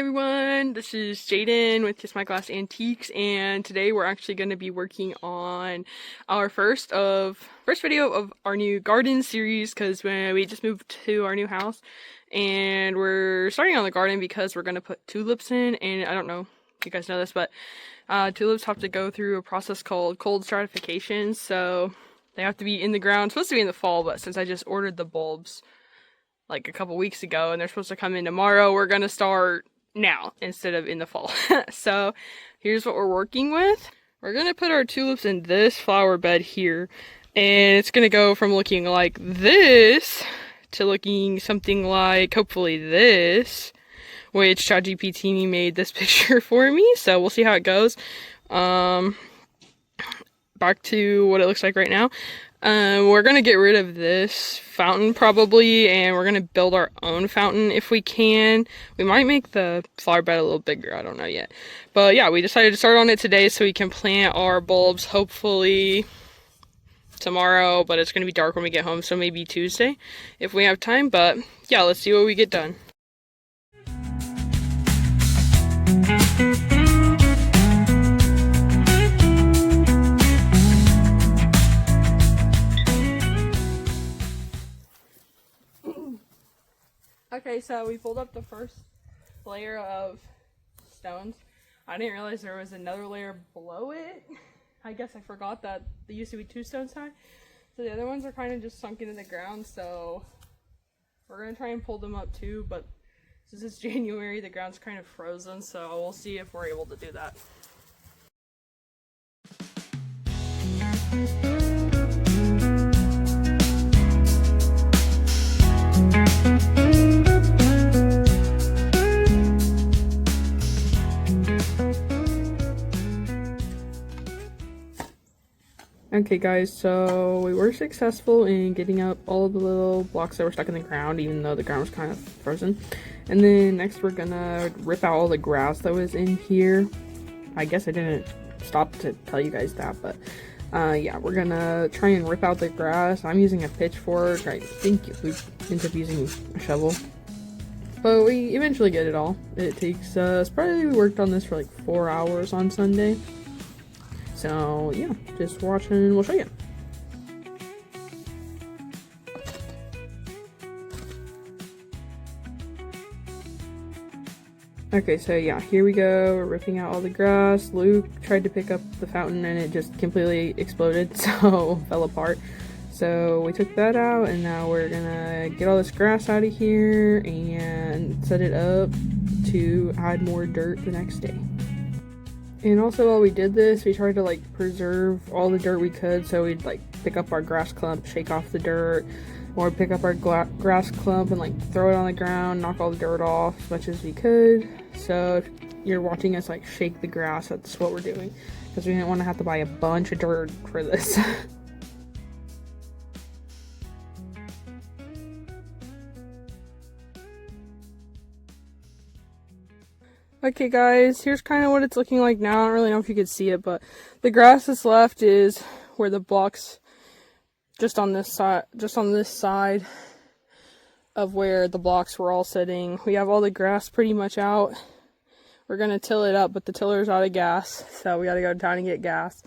everyone, this is Jaden with Just My Glass Antiques, and today we're actually going to be working on our first video of our new garden series, because we just moved to our new house and we're starting on the garden because we're going to put tulips in. And I don't know if you guys know this, but tulips have to go through a process called cold stratification, so they have to be in the ground. It's supposed to be in the fall, but since I just ordered the bulbs like a couple weeks ago and they're supposed to come in tomorrow, we're gonna start now instead of in the fall. So here's what we're working with. We're gonna put our tulips in this flower bed here, and it's gonna go from looking like this to looking something like hopefully this, which ChatGPT made this picture for me, so we'll see how it goes. Back to what it looks like right now. We're gonna get rid of this fountain probably, and we're gonna build our own fountain if we can. We might make the flower bed a little bigger, I don't know yet. But yeah, we decided to start on it today so we can plant our bulbs hopefully tomorrow, but it's gonna be dark when we get home, so maybe Tuesday if we have time. But yeah, let's see what we get done. Okay, so we pulled up the first layer of stones. I didn't realize there was another layer below it. I guess I forgot that they used to be 2 stones high. So the other ones are kind of just sunken in the ground, so we're going to try and pull them up too, but since it's January, the ground's kind of frozen, so we'll see if we're able to do that. Okay guys, so we were successful in getting up all of the little blocks that were stuck in the ground, even though the ground was kind of frozen. And then next we're gonna rip out all the grass that was in here. I guess I didn't stop to tell you guys that, but yeah, we're gonna try and rip out the grass. I'm using a pitchfork. I think we end up using a shovel. But we eventually get it all. It takes us, probably we worked on this for like 4 hours on Sunday. So yeah, just watch and we'll show you. Okay, so yeah, here we go. We're ripping out all the grass. Luke tried to pick up the fountain and it just completely exploded, so fell apart. So we took that out, and now we're gonna get all this grass out of here and set it up to add more dirt the next day. And also while we did this, we tried to like preserve all the dirt we could, so we'd like pick up our grass clump, shake off the dirt, or pick up our grass clump and like throw it on the ground, knock all the dirt off as much as we could. So if you're watching us like shake the grass, that's what we're doing, because we didn't want to have to buy a bunch of dirt for this. Okay guys, here's kind of what it's looking like now. I don't really know if you could see it, but the grass that's left is where the blocks, just on this side of where the blocks were all sitting. We have all the grass pretty much out. We're gonna till it up, but the tiller's out of gas, so we gotta go down and get gas.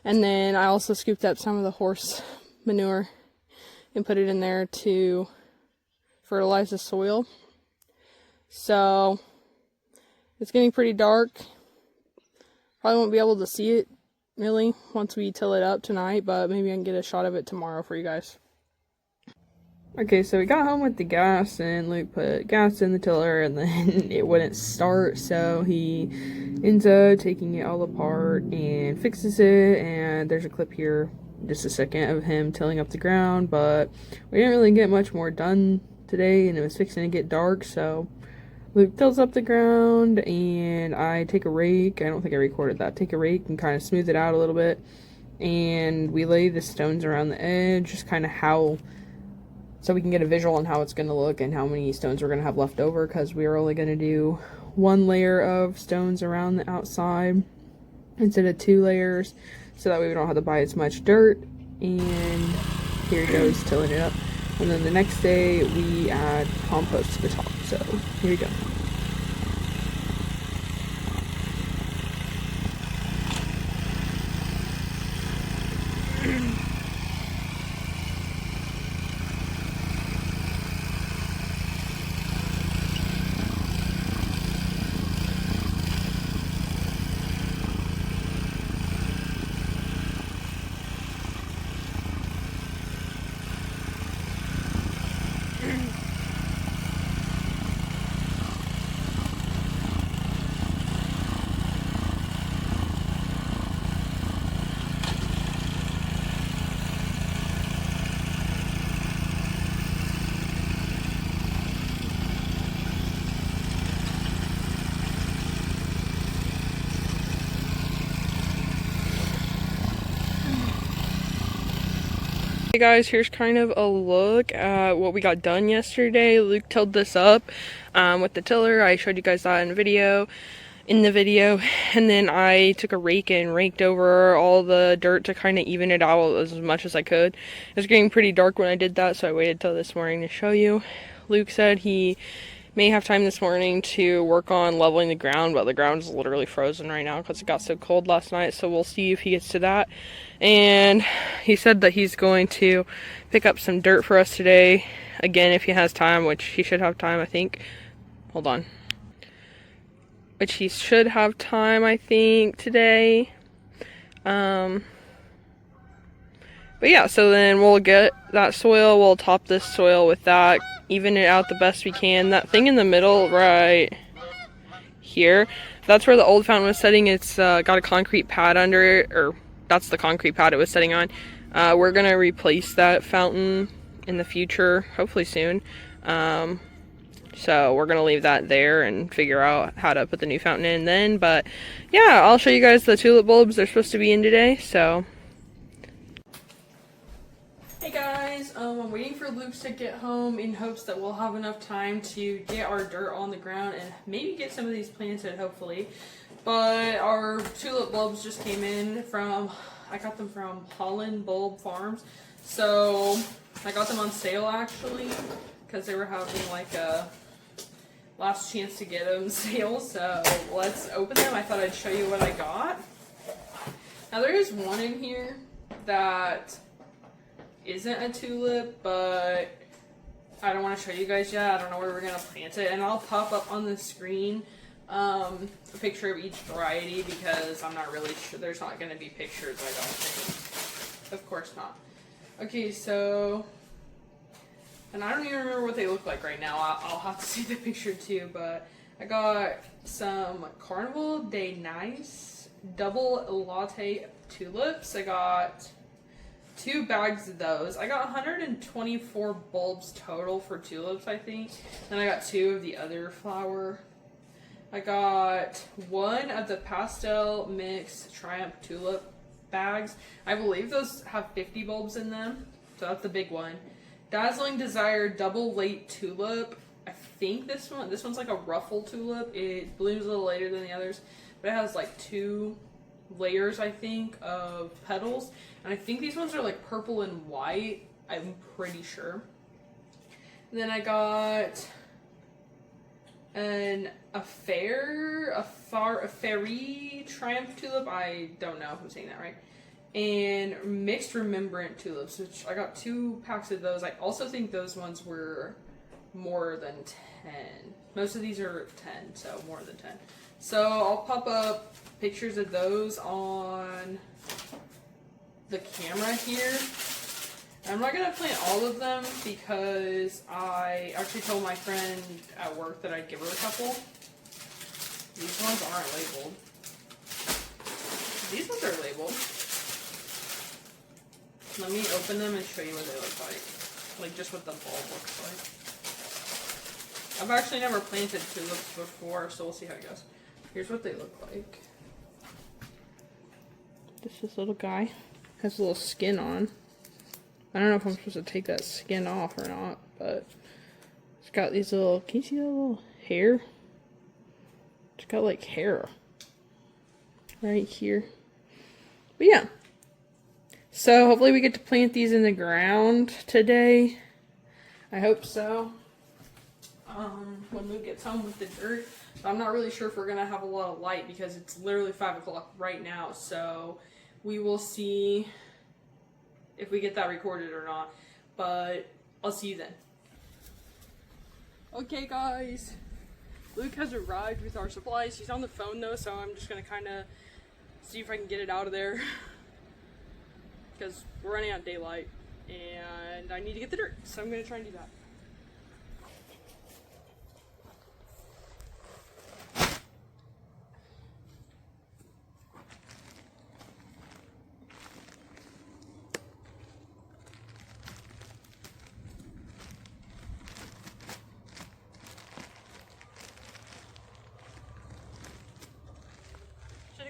And then I also scooped up some of the horse manure and put it in there to fertilize the soil. So it's getting pretty dark. Probably won't be able to see it really once we till it up tonight, but maybe I can get a shot of it tomorrow for you guys. Okay, so we got home with the gas, and Luke put gas in the tiller and then it wouldn't start, so he ends up taking it all apart and fixes it. And there's a clip here, just a second, of him tilling up the ground, but we didn't really get much more done today, and it was fixing to get dark, so Luke tills up the ground and I take a rake. I don't think I recorded that. Take a rake and kind of smooth it out a little bit, and we lay the stones around the edge, just kind of so we can get a visual on how it's going to look and how many stones we're going to have left over, because we are only going to do 1 layer of stones around the outside instead of 2 layers, so that way we don't have to buy as much dirt. And here he goes tilling it up. And then the next day we add compost to the top. So here we go. Hey guys, here's kind of a look at what we got done yesterday. Luke tilled this up with the tiller. I showed you guys that in the video, and then I took a rake and raked over all the dirt to kind of even it out as much as I could. It was getting pretty dark when I did that, so I waited till this morning to show you. Luke said he may have time this morning to work on leveling the ground, but the ground's literally frozen right now because it got so cold last night, so we'll see if he gets to that. And he said that he's going to pick up some dirt for us today, again, if he has time, which he should have time, I think. Hold on. Which he should have time, I think, today. But yeah, so then we'll get that soil, we'll top this soil with that, even it out the best we can. That thing in the middle right here, that's where the old fountain was setting. It's got a concrete pad under it, or that's the concrete pad it was setting on. We're gonna replace that fountain in the future, hopefully soon. So we're gonna leave that there and figure out how to put the new fountain in then. But yeah, I'll show you guys the tulip bulbs they're supposed to be in today. So hey guys, I'm waiting for Luke to get home in hopes that we'll have enough time to get our dirt on the ground and maybe get some of these planted, hopefully. But our tulip bulbs just came in from, I got them from Holland Bulb Farms. So I got them on sale actually, because they were having like a last chance to get them sale. So let's open them. I thought I'd show you what I got. Now there is one in here that isn't a tulip, but I don't want to show you guys yet. I don't know where we're gonna plant it, and I'll pop up on the screen a picture of each variety because I'm not really sure. There's not gonna be pictures, I don't think. Of course not. Okay, so, and I don't even remember what they look like right now. I'll have to see the picture too, but I got some Carnival de Nice double latte tulips. I got 2 bags of those. I got 124 bulbs total for tulips, I think. Then I got 2 of the other flower. I got 1 of the pastel mix Triumph tulip bags. I believe those have 50 bulbs in them, so that's the big one. Dazzling Desire double late tulip. I think this one's like a ruffle tulip. It blooms a little later than the others, but it has like 2 layers, I think, of petals, and I think these ones are like purple and white, I'm pretty sure. And then I got a fairy Triumph tulip, I don't know if I'm saying that right, and mixed remembrant tulips, which I got 2 packs of those. I also think those ones were more than 10. Most of these are 10, so more than 10. So I'll pop up pictures of those on the camera here. I'm not gonna plant all of them because I actually told my friend at work that I'd give her a couple. These ones aren't labeled. These ones are labeled. Let me open them and show you what they look like. Like just what the bulb looks like. I've actually never planted tulips before, so we'll see how it goes. Here's what they look like. This little guy has a little skin on. I don't know if I'm supposed to take that skin off or not, but it's got these little, can you see that little hair? It's got like hair right here. But yeah. So hopefully we get to plant these in the ground today. I hope so. When Luke gets home with the dirt. But I'm not really sure if we're going to have a lot of light because it's literally 5 o'clock right now. So we will see if we get that recorded or not. But I'll see you then. Okay guys, Luke has arrived with our supplies. He's on the phone though, so I'm just going to kind of see if I can get it out of there. Because we're running out of daylight and I need to get the dirt. So I'm going to try and do that.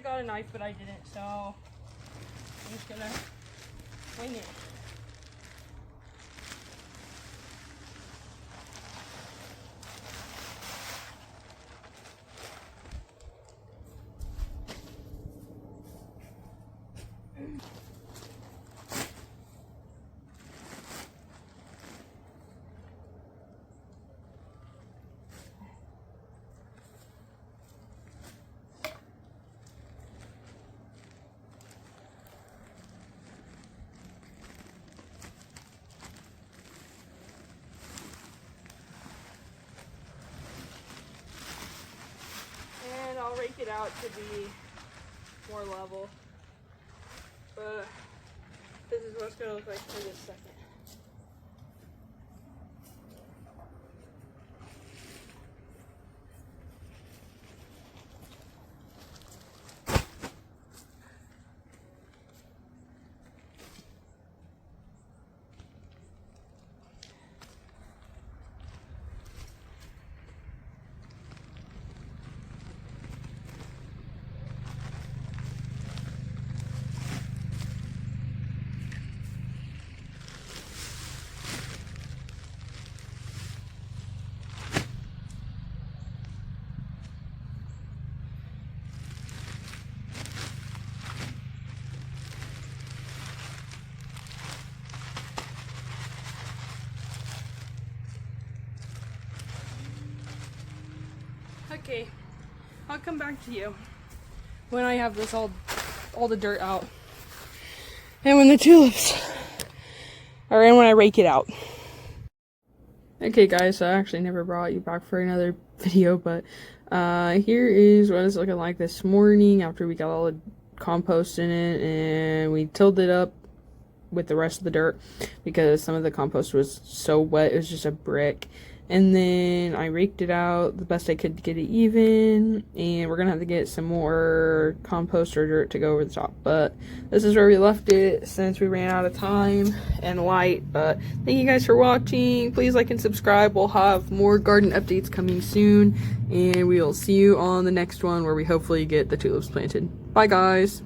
Got a knife, but I didn't, so I'm just gonna wing it. rake it out to be more level. But this is what it's going to look like for this second. Okay, I'll come back to you when I have this all the dirt out. And when the tulips are in, when I rake it out. Okay guys, I actually never brought you back for another video, but here is what it's looking like this morning after we got all the compost in it and we tilled it up with the rest of the dirt because some of the compost was so wet, it was just a brick. And then I raked it out the best I could to get it even, and we're gonna have to get some more compost or dirt to go over the top. But this is where we left it since we ran out of time and light. But thank you guys for watching. Please like and subscribe. We'll have more garden updates coming soon, and we will see you on the next one where we hopefully get the tulips planted. Bye guys.